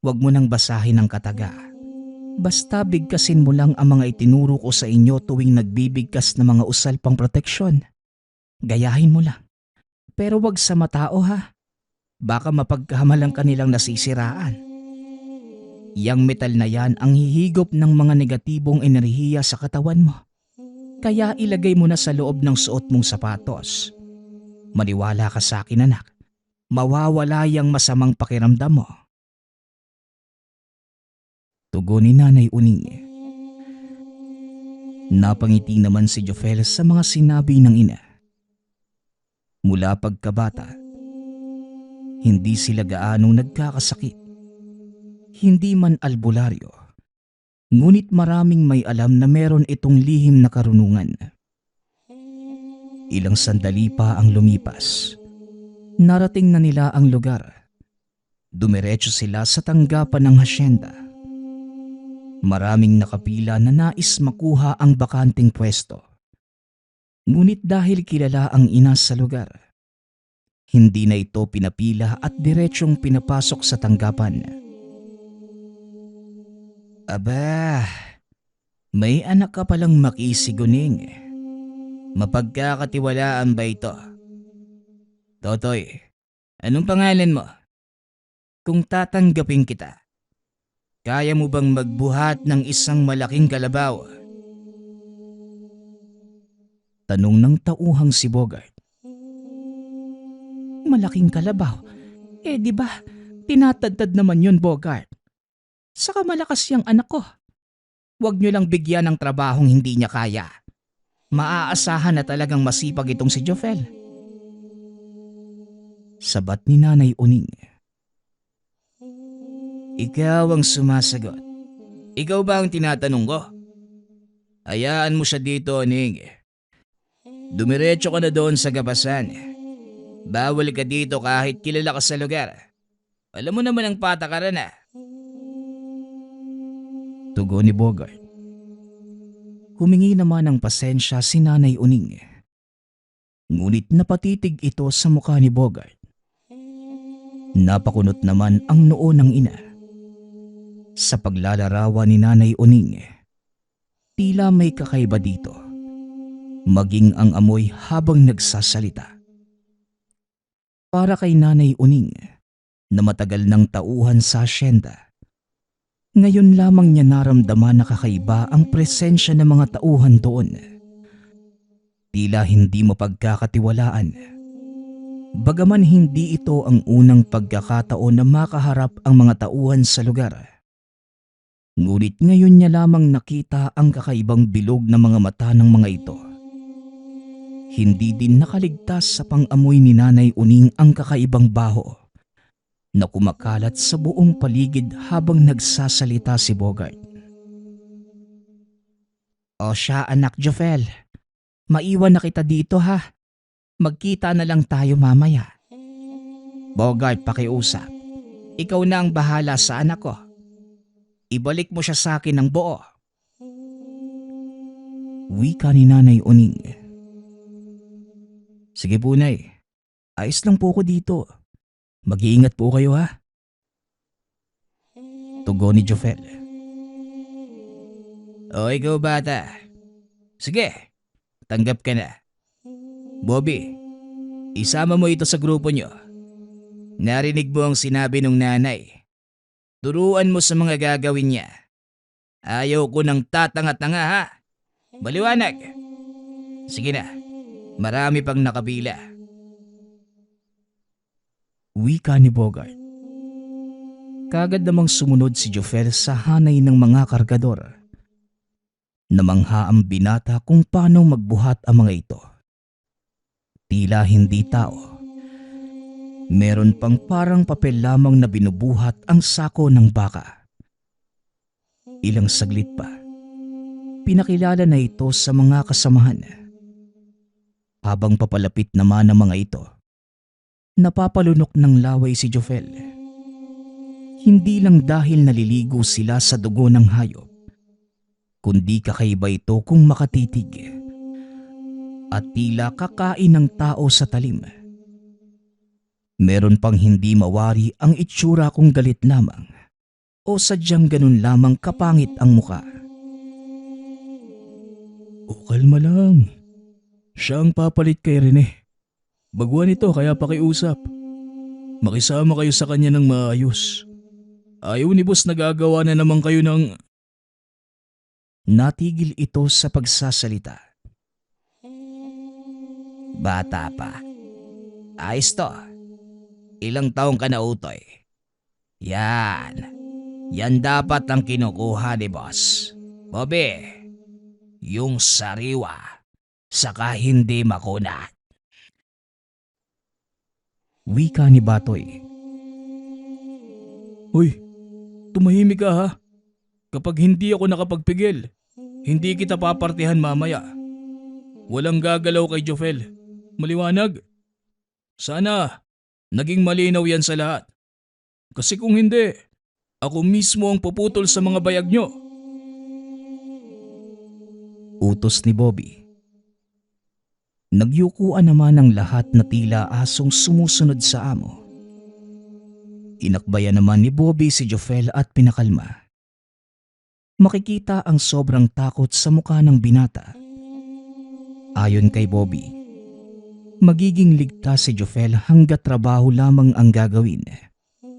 Huwag mo nang basahin ang kataga. Basta bigkasin mo lang ang mga itinuro ko sa inyo tuwing nagbibigkas ng mga usal pang proteksyon. Gayahin mo lang. Pero wag sa matao ha. Baka mapagkahamalang kanilang nasisiraan. Yang metal na yan ang hihigop ng mga negatibong enerhiya sa katawan mo. Kaya ilagay mo na sa loob ng suot mong sapatos Maniwala ka sa akin anak. Mawawala yung masamang pakiramdam mo. Tugon ni Nanay Uning. Napangiti naman si Jofel sa mga sinabi ng ina. Mula pagkabata, hindi sila gaanong nagkakasakit. Hindi man albularyo, ngunit maraming may alam na meron itong lihim na karunungan. Ilang sandali pa ang lumipas. Narating na nila ang lugar. Dumiretso sila sa tanggapan ng hasyenda. Maraming nakapila na nais makuha ang bakanting pwesto. Ngunit dahil kilala ang ina sa lugar, hindi na ito pinapila at diretsyong pinapasok sa tanggapan. Aba, may anak ka palang makisiguning. Mapagkakatiwalaan ba ito? Totoy, anong pangalan mo? Kung tatanggapin kita, kaya mo bang magbuhat ng isang malaking kalabaw? Tanong ng tauhang si Bogart. Malaking kalabaw. Di ba, tinatadtad naman yun, Bogart. Saka malakas yung anak ko. Huwag niyo lang bigyan ng trabahong hindi niya kaya. Maaasahan na talagang masipag itong si Jofel. Sabat ni Nanay Uning. Ikaw ang sumasagot. Ikaw ba ang tinatanong ko? Hayaan mo siya dito, Uning. Dumiretso ka na doon sa gabasan. Bawal ka dito kahit kilala ka sa lugar. Alam mo naman ang patakaran na. Tugon ni Bogart. Humingi naman ng pasensya si Nanay Uning. Ngunit napatitig ito sa mukha ni Bogart. Napakunot naman ang noo ng ina. Sa paglalarawan ni Nanay Uning, tila may kakaiba dito. Maging ang amoy habang nagsasalita. Para kay Nanay Uning, na matagal ng tauhan sa asyenda, ngayon lamang niya naramdaman na kakaiba ang presensya ng mga tauhan doon. Tila hindi mapagkakatiwalaan. Bagaman hindi ito ang unang pagkakataon na makaharap ang mga tauhan sa lugar. Ngunit ngayon niya lamang nakita ang kakaibang bilog na mga mata ng mga ito. Hindi din nakaligtas sa pang-amoy ni Nanay Uning ang kakaibang baho na kumakalat sa buong paligid habang nagsasalita si Bogart. O siya anak Jofel, maiwan na kita dito ha. Magkita na lang tayo mamaya. Bogart, pakiusap. Ikaw na ang bahala sa anak ko. Ibalik mo siya sa akin ng buo. Wika ni Nanay Uning. Sige po, Nay. Ayos lang po ko dito. Mag-iingat po kayo ha. Tugon ni Jofel. O ikaw bata. Sige, tanggap ka na. Bobby, isama mo ito sa grupo nyo. Narinig mo ang sinabi ng nanay. Turuan mo sa mga gagawin niya. Ayaw ko ng tatanga-tanga ha. Maliwanag. Sige na, marami pang nakabila. Wika ni Bogart. Kagad namang sumunod si Jofel sa hanay ng mga kargador. Namangha ang binata kung paano magbuhat ang mga ito. Tila hindi tao. Meron pang parang papel lamang na binubuhat ang sako ng baka. Ilang saglit pa, pinakilala na ito sa mga kasamahan. Habang papalapit naman ang mga ito, napapalunok ng laway si Jofel. Hindi lang dahil naliligo sila sa dugo ng hayop, kundi kakaiba ito kung makatitig. At tila kakain ng tao sa talim. Meron pang hindi mawari ang itsura kung galit lamang o sadyang ganun lamang kapangit ang muka. O kalma lang. Siya ang papalit kay Rene. Baguhan ito kaya pakiusap. Makisama kayo sa kanya ng maayos. Ayaw ni boss nagagawa na naman kayo ng... Natigil ito sa pagsasalita. Bata pa. Ayos to. Ilang taong ka na, Utoy? Yan. Yan dapat ang kinukuha ni boss. Bobby, yung sariwa, saka hindi makunat. Wika ni Batoy. Uy, tumahimik ka ha. Kapag hindi ako nakapagpigil, hindi kita papartihan mamaya. Walang gagalaw kay Jofel. Maliwanag? Sana, naging malinaw yan sa lahat. Kasi kung hindi, ako mismo ang puputol sa mga bayag nyo. Utos ni Bobby. Nagyukuan naman ang lahat na tila asong sumusunod sa amo. Inakbayan naman ni Bobby si Jofel at pinakalma. Makikita ang sobrang takot sa mukha ng binata. Ayon kay Bobby, magiging ligtas si Jofel hanggat trabaho lamang ang gagawin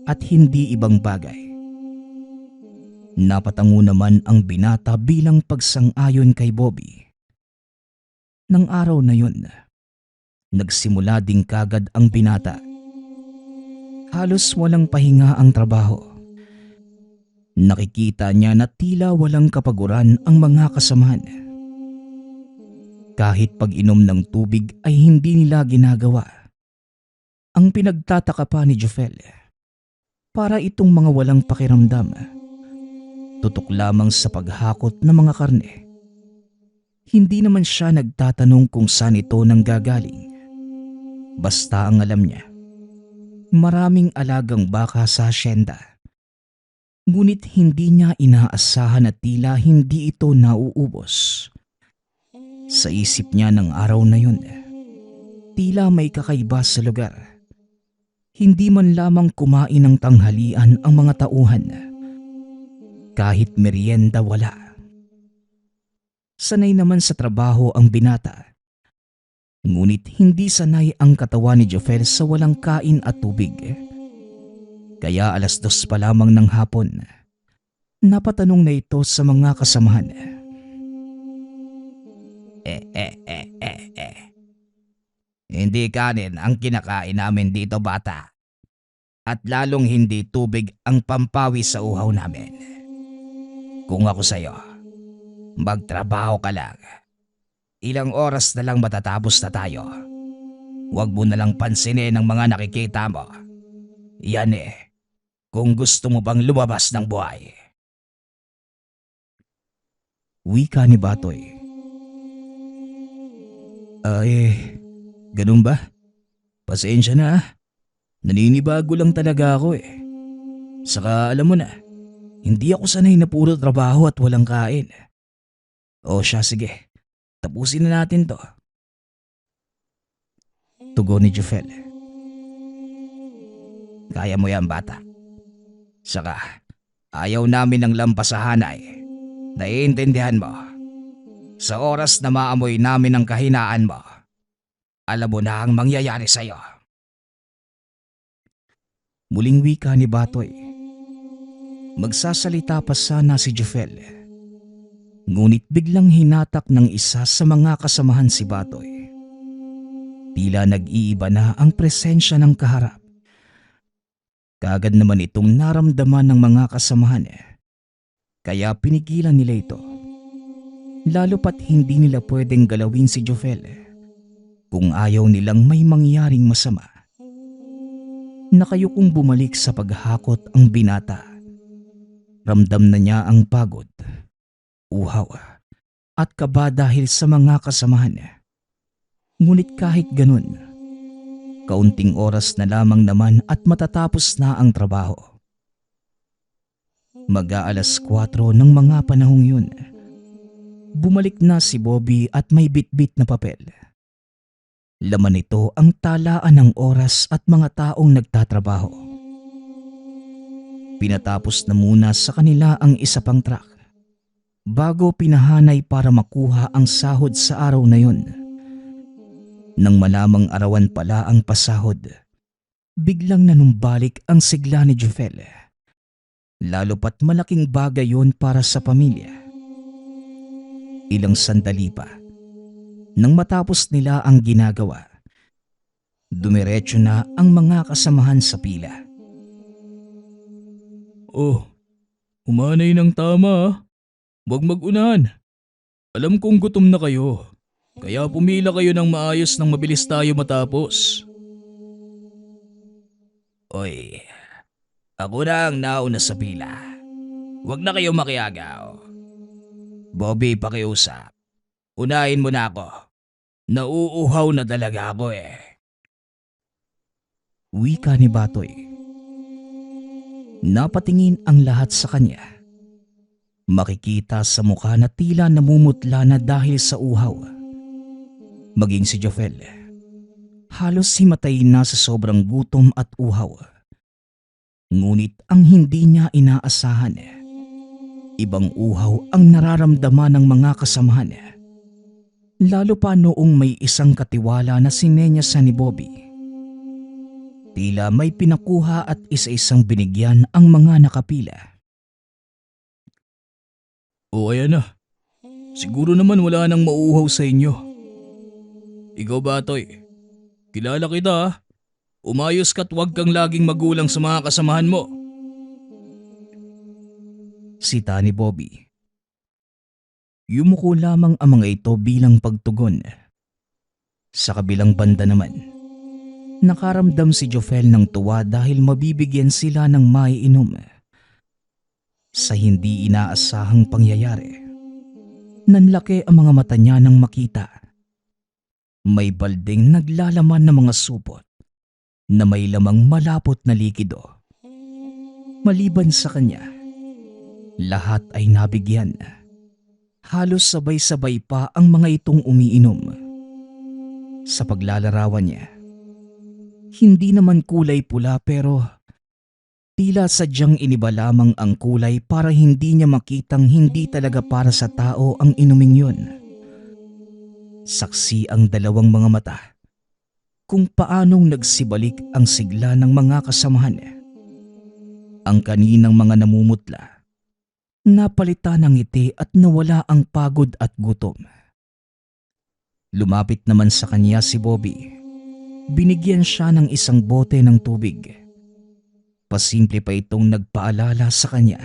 at hindi ibang bagay. Napatango naman ang binata bilang pagsang-ayon kay Bobby. Nang araw na yun, nagsimula ding kagad ang binata. Halos walang pahinga ang trabaho. Nakikita niya na tila walang kapaguran ang mga kasamahan. Kahit pag-inom ng tubig ay hindi nila ginagawa. Ang pinagtataka pa ni Jofel, para itong mga walang pakiramdam, tutok lamang sa paghakot ng mga karne. Hindi naman siya nagtatanong kung saan ito nanggagaling. Basta ang alam niya, maraming alagang baka sa asyenda. Ngunit hindi niya inaasahan na tila hindi ito nauubos. Sa isip niya ng araw na yun, tila may kakaiba sa lugar. Hindi man lamang kumain ng tanghalian ang mga tauhan. Kahit merienda wala. Sanay naman sa trabaho ang binata. Ngunit hindi sanay ang katawan ni Jofel sa walang kain at tubig. Kaya 2:00 pa lamang ng hapon, napatanong na ito sa mga kasamahan. Hindi kanin ang kinakain namin dito, bata. At lalong hindi tubig ang pampawi sa uhaw namin. Kung ako sa'yo, magtrabaho ka lang. Ilang oras na lang matatapos na tayo. Huwag mo na lang pansinin ang mga nakikita mo. Yan kung gusto mo bang lumabas ng buhay. Wika ni Batoy. Ganun ba? Pasensya na ah. Naninibago lang talaga ako Saka alam mo na, hindi ako sanay na puro trabaho at walang kain. O siya, sige. Tapusin na natin to. Tugon ni Jofel. Kaya mo yan, bata. Saka, ayaw namin ng lampasahanay. Naiintindihan mo. Sa oras na maamoy namin ang kahinaan mo, alam mo na ang mangyayari sa'yo. Muling wika ni Batoy. Magsasalita pa sana si Jofel. Ngunit biglang hinatak ng isa sa mga kasamahan si Batoy. Tila nag-iiba na ang presensya ng kaharap. Kaagad naman itong naramdaman ng mga kasamahan. Kaya pinigilan nila ito. Lalo pat hindi nila pwedeng galawin si Jofel kung ayaw nilang may mangyaring masama. Nakayukong bumalik sa paghakot ang binata. Ramdam na niya ang pagod, uhaw at kaba dahil sa mga kasamahan. Ngunit kahit ganun, kaunting oras na lamang naman at matatapos na ang trabaho. Mag-4 ng mga panahong yun. Bumalik na si Bobby at may bitbit na papel. Laman nito ang talaan ng oras at mga taong nagtatrabaho. Pinatapos na muna sa kanila ang isa pang truck bago pinahanay para makuha ang sahod sa araw na yun. Nang malamang arawan pala ang pasahod, biglang nanumbalik ang sigla ni Jofel. Lalo pat malaking bagay yun para sa pamilya. Ilang sandali pa, nang matapos nila ang ginagawa, Dumiretso na ang mga kasamahan sa pila. Oh, umanay ng tama ah. Huwag mag-unahan. Alam kong gutom na kayo. Kaya pumila kayo ng maayos nang mabilis tayo matapos. Oy, ako na ang nauna sa pila. Huwag na kayo makiagaw. Bobby, pakiusap. Unahin mo na ako. Nauuhaw na talaga ako eh. Wika ni Batoy. Napatingin ang lahat sa kanya. Makikita sa mukha na tila namumutla na dahil sa uhaw. Maging si Jofel. Halos himatay na sa sobrang gutom at uhaw. Ngunit ang hindi niya inaasahan, ibang uhaw ang nararamdaman ng mga kasamahan. Lalo pa noong may isang katiwala na sinenyasan ni Bobby. Tila may pinakuha at isa-isang binigyan ang mga nakapila. O ayan na. Siguro naman wala nang mauuhaw sa inyo. Ikaw Batoy, kilala kita ah. Umayos ka't huwag kang laging magulang sa mga kasamahan mo. Sita ni Bobby. Yumuko lamang ang mga ito bilang pagtugon. Sa kabilang banda naman, nakaramdam si Jofel ng tuwa dahil mabibigyan sila ng maiinom. Sa hindi inaasahang pangyayari, nanlaki ang mga mata niya nang makita. May balding naglalaman ng mga supot na may lamang malapot na likido. Maliban sa kanya, lahat ay nabigyan. Halos sabay-sabay pa ang mga itong umiinom. Sa paglalarawan niya, hindi naman kulay pula pero tila sadyang iniba lamang ang kulay para hindi niya makitang hindi talaga para sa tao ang inuming yun. Saksi ang dalawang mga mata kung paanong nagsibalik ang sigla ng mga kasamahan. Ang kaninang mga namumutla, napalitan ng ngiti at nawala ang pagod at gutom. Lumapit naman sa kanya si Bobby. Binigyan siya ng isang bote ng tubig. Pasimple pa itong nagpaalala sa kanya.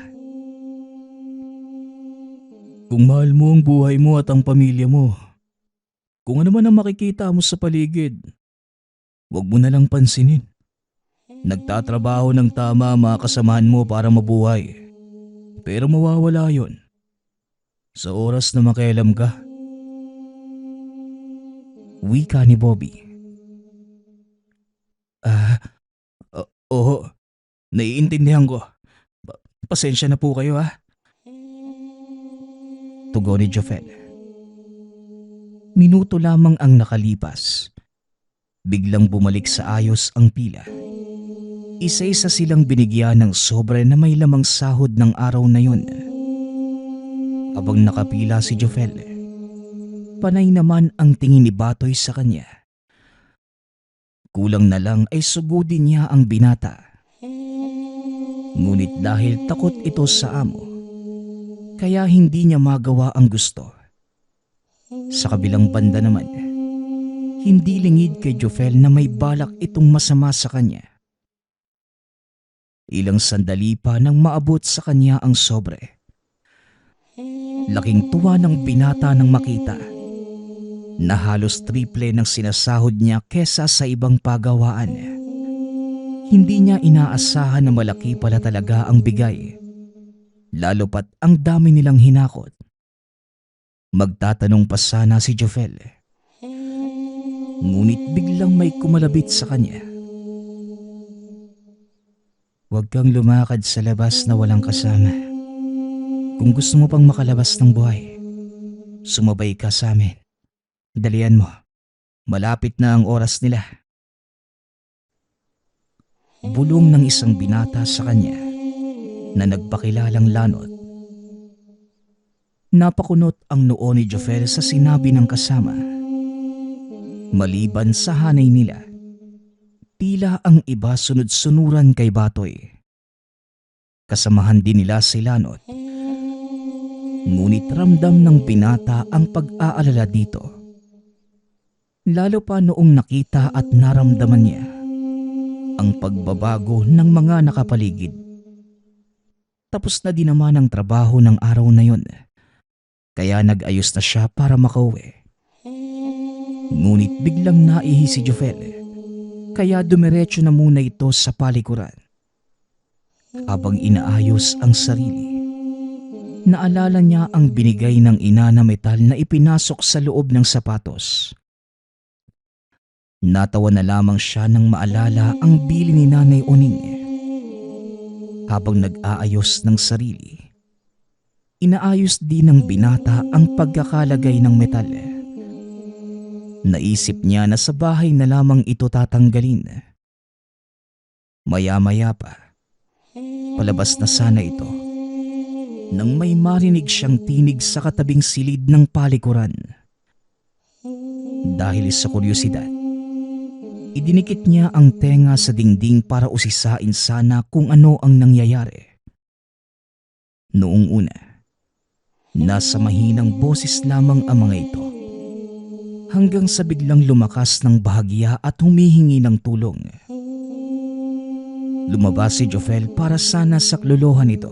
Kung mahal mo ang buhay mo at ang pamilya mo, kung ano man ang makikita mo sa paligid, huwag mo na lang pansinin. Nagtatrabaho ng tama ang mga kasamahan mo para mabuhay. Pero mawawala yon sa oras na makialam ka. Wika ni Bobby. Oo, naiintindihan ko. Pasensya na po kayo ha. Tugon ni Jofel. Minuto lamang ang nakalipas. Biglang bumalik sa ayos ang pila. Isa-isa silang binigyan ng sobre na may lamang sahod ng araw na yun. Habang nakapila si Jofel, panay naman ang tingin ni Batoy sa kanya. Kulang na lang ay sugudin niya ang binata. Ngunit dahil takot ito sa amo, kaya hindi niya magawa ang gusto. Sa kabilang banda naman, hindi lingid kay Jofel na may balak itong masama sa kanya. Ilang sandali pa nang maabot sa kanya ang sobre. Laking tuwa ng binata nang makita na halos triple ng sinasahod niya kesa sa ibang pagawaan. Hindi niya inaasahan na malaki pala talaga ang bigay, lalo pat ang dami nilang hinakot. Magtatanong pa sana si Jofel, ngunit biglang may kumalabit sa kanya. Huwag kang lumakad sa labas na walang kasama. Kung gusto mo pang makalabas ng buhay, sumabay ka sa amin. Dalian mo, malapit na ang oras nila. Bulong ng isang binata sa kanya na nagpakilalang lanot. Napakunot ang noo ni Jofel sa sinabi ng kasama. Maliban sa hanay nila, tila ang iba sunod-sunuran kay Batoy. Kasamahan din nila si Lanot. Ngunit ramdam ng binata ang pag-aalala dito. Lalo pa noong nakita at naramdaman niya ang pagbabago ng mga nakapaligid. Tapos na din naman ang trabaho ng araw na yon, kaya nag-ayos na siya para makauwi. Ngunit biglang naihi si Jofel, kaya dumiretso na muna ito sa palikuran. Habang inaayos ang sarili, naalala niya ang binigay ng ina na metal na ipinasok sa loob ng sapatos. Natawa na lamang siya nang maalala ang bili ni Nanay Oning. Habang nag-aayos ng sarili, inaayos din ng binata ang pagkakalagay ng metal. Naisip niya na sa bahay na lamang ito tatanggalin. Maya-maya pa, palabas na sana ito nang may marinig siyang tinig sa katabing silid ng palikuran. Dahil sa kuryosidad, idinikit niya ang tenga sa dingding para usisain sana kung ano ang nangyayari. Noong una, nasa mahinang boses lamang ang mga ito, hanggang sa biglang lumakas ng bahagya at humihingi ng tulong. Lumabas si Jofel para sana saklolohan ito.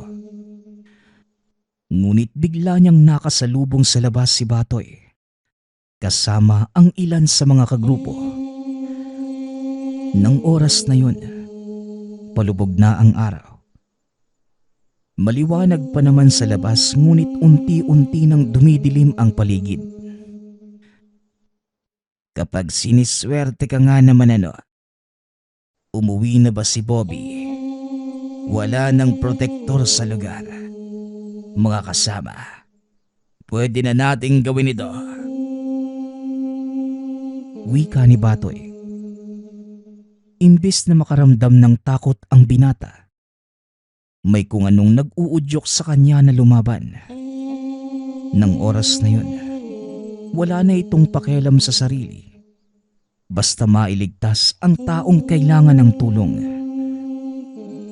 Ngunit bigla niyang nakasalubong sa labas si Batoy, kasama ang ilan sa mga kagrupo. Nang oras na yun, palubog na ang araw. Maliwanag pa naman sa labas, ngunit unti-unti nang dumidilim ang paligid. Kapag siniswerte ka nga naman umuwi na ba si Bobby? Wala nang protektor sa lugar. Mga kasama, pwede na nating gawin ito. Wika ni Batoy. Imbis na makaramdam ng takot ang binata, may kung anong nag-uudyok sa kanya na lumaban. Nang oras na yun, wala na itong pakialam sa sarili. Basta mailigtas ang taong kailangan ng tulong.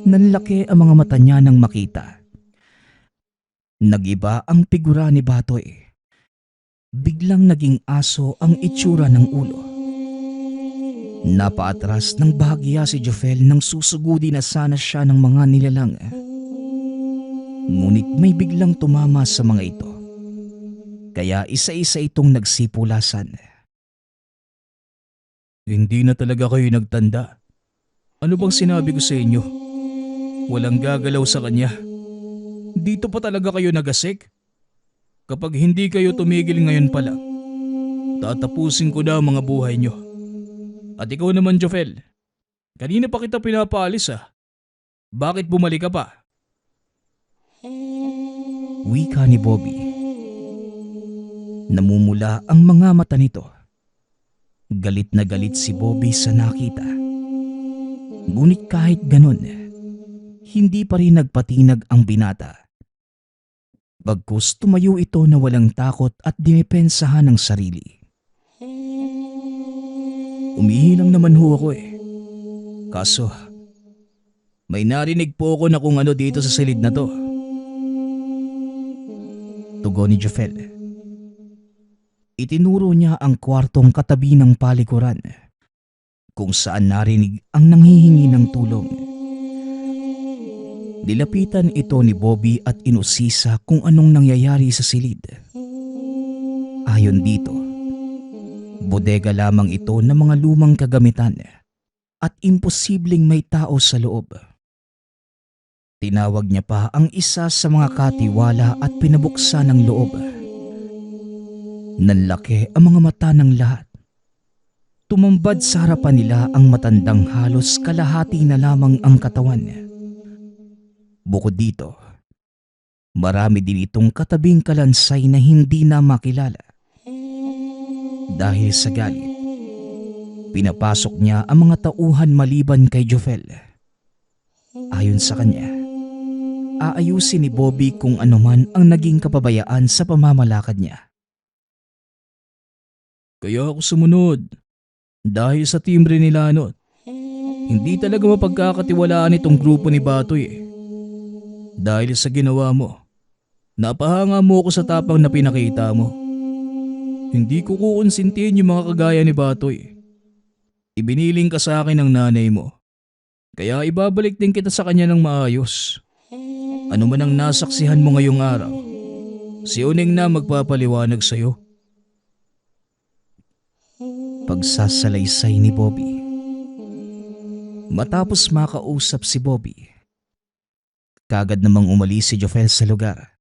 Nanlaki ang mga mata niya nang makita. Nagiba ang figura ni Batoy. Biglang naging aso ang itsura ng ulo. Napaatras ng bahagya si Jofel nang susugudi na sana siya ng mga nilalang. Ngunit may biglang tumama sa mga ito, kaya isa-isa itong nagsipulasan. Hindi na talaga kayo nagtanda. Ano bang sinabi ko sa inyo? Walang gagalaw sa kanya. Dito pa talaga kayo nagasik? Kapag hindi kayo tumigil ngayon pa lang, tatapusin ko na ang mga buhay nyo. At ikaw naman, Jofel, kanina pa kita pinapaalis Bakit bumalik ka pa? Wika ni Bobby. Namumula ang mga mata nito. Galit na galit si Bobby sa nakita. Ngunit kahit ganun, hindi pa rin nagpatinag ang binata. Bagkus tumayo ito na walang takot at dinipensahan ng sarili. Umihi lang naman ho ako Kaso, may narinig po ako na kung ano dito sa silid na to. Tugon ni Jofel. Itinuro niya ang kwartong katabi ng palikuran, kung saan narinig ang nanghihingi ng tulong. Nilapitan ito ni Bobby at inusisa kung anong nangyayari sa silid. Ayon dito, bodega lamang ito ng mga lumang kagamitan at imposibleng may tao sa loob. Tinawag niya pa ang isa sa mga katiwala at pinabuksan ang loob. Nanlaki ang mga mata ng lahat. Tumambad sa harapan nila ang matandang halos kalahati na lamang ang katawan. Bukod dito, marami din itong katabing kalansay na hindi na makilala. Dahil sa galit, pinapasok niya ang mga tauhan maliban kay Jofel. Ayon sa kanya, aayusin ni Bobby kung anuman ang naging kapabayaan sa pamamalakad niya. Kaya ako sumunod dahil sa timbre nila hindi talaga mapagkakatiwalaan itong grupo ni Batoy Dahil sa ginawa mo, napahanga mo ako sa tapang na pinakita mo. Hindi ko kukonsintihin yung mga kagaya ni Batoy. Ibiniling ka sa akin ng nanay mo. Kaya ibabalik din kita sa kanya ng maayos. Ano man ang nasaksihan mo ngayong araw, si Uning na magpapaliwanag sa'yo. Pagsasalaysay ni Bobby. Matapos makausap si Bobby, kagad namang umalis si Jofel sa lugar.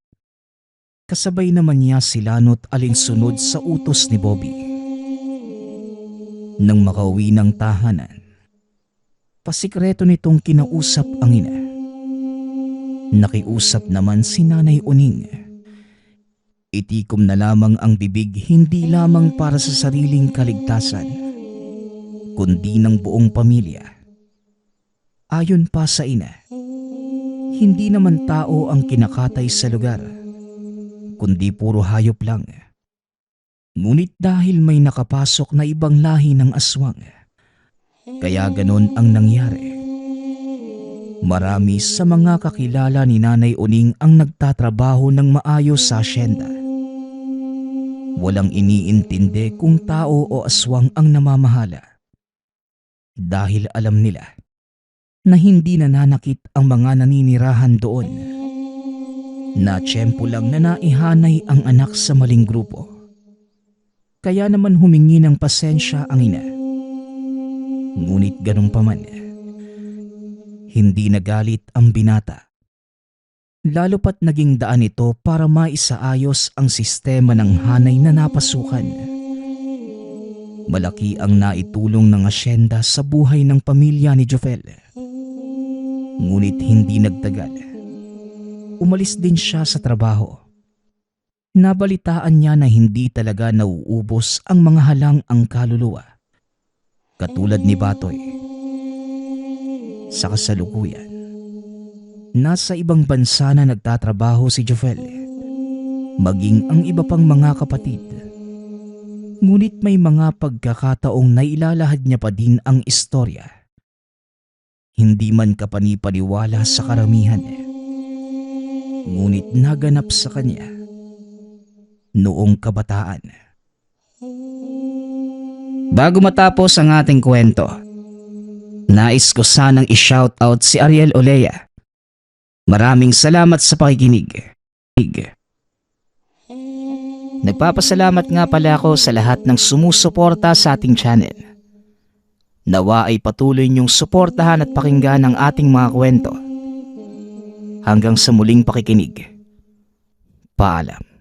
Kasabay naman niya si Lano't alinsunod sa utos ni Bobby. Nang makauwi ng tahanan, pasikreto nitong kinausap ang ina. Nakiusap naman si Nanay Uning. Itikom na lamang ang bibig hindi lamang para sa sariling kaligtasan, kundi ng buong pamilya. Ayon pa sa ina, hindi naman tao ang kinakatay sa lugar, kundi puro hayop lang. Ngunit dahil may nakapasok na ibang lahi ng aswang, kaya ganon ang nangyari. Marami sa mga kakilala ni Nanay Uning ang nagtatrabaho ng maayos sa asyenda. Walang iniintindi kung tao o aswang ang namamahala. Dahil alam nila na hindi nananakit ang mga naninirahan doon. Na tiyempo lang na naihanay ang anak sa maling grupo. Kaya naman humingi ng pasensya ang ina. Ngunit ganun pa man, hindi nagalit ang binata. Lalo pat naging daan ito para maisaayos ang sistema ng hanay na napasukan. Malaki ang naitulong ng asyenda sa buhay ng pamilya ni Jofel. Ngunit hindi nagtagal. Umalis din siya sa trabaho. Nabalitaan niya na hindi talaga nauubos ang mga halang ang kaluluwa. Katulad ni Batoy. Sa kasalukuyan, nasa ibang bansa na nagtatrabaho si Jofel, maging ang iba pang mga kapatid. Ngunit may mga pagkakataong nailalahad niya pa din ang istorya. Hindi man kapanipaniwala sa karamihan, ngunit naganap sa kanya noong kabataan. Bago matapos ang ating kwento, nais ko sanang i-shoutout si Ariel Olea. Maraming salamat sa pakikinig. Nagpapasalamat nga pala ako sa lahat ng sumusuporta sa ating channel. Nawa ay patuloy niyong suportahan at pakinggan ang ating mga kwento. Hanggang sa muling pakikinig. Paalam.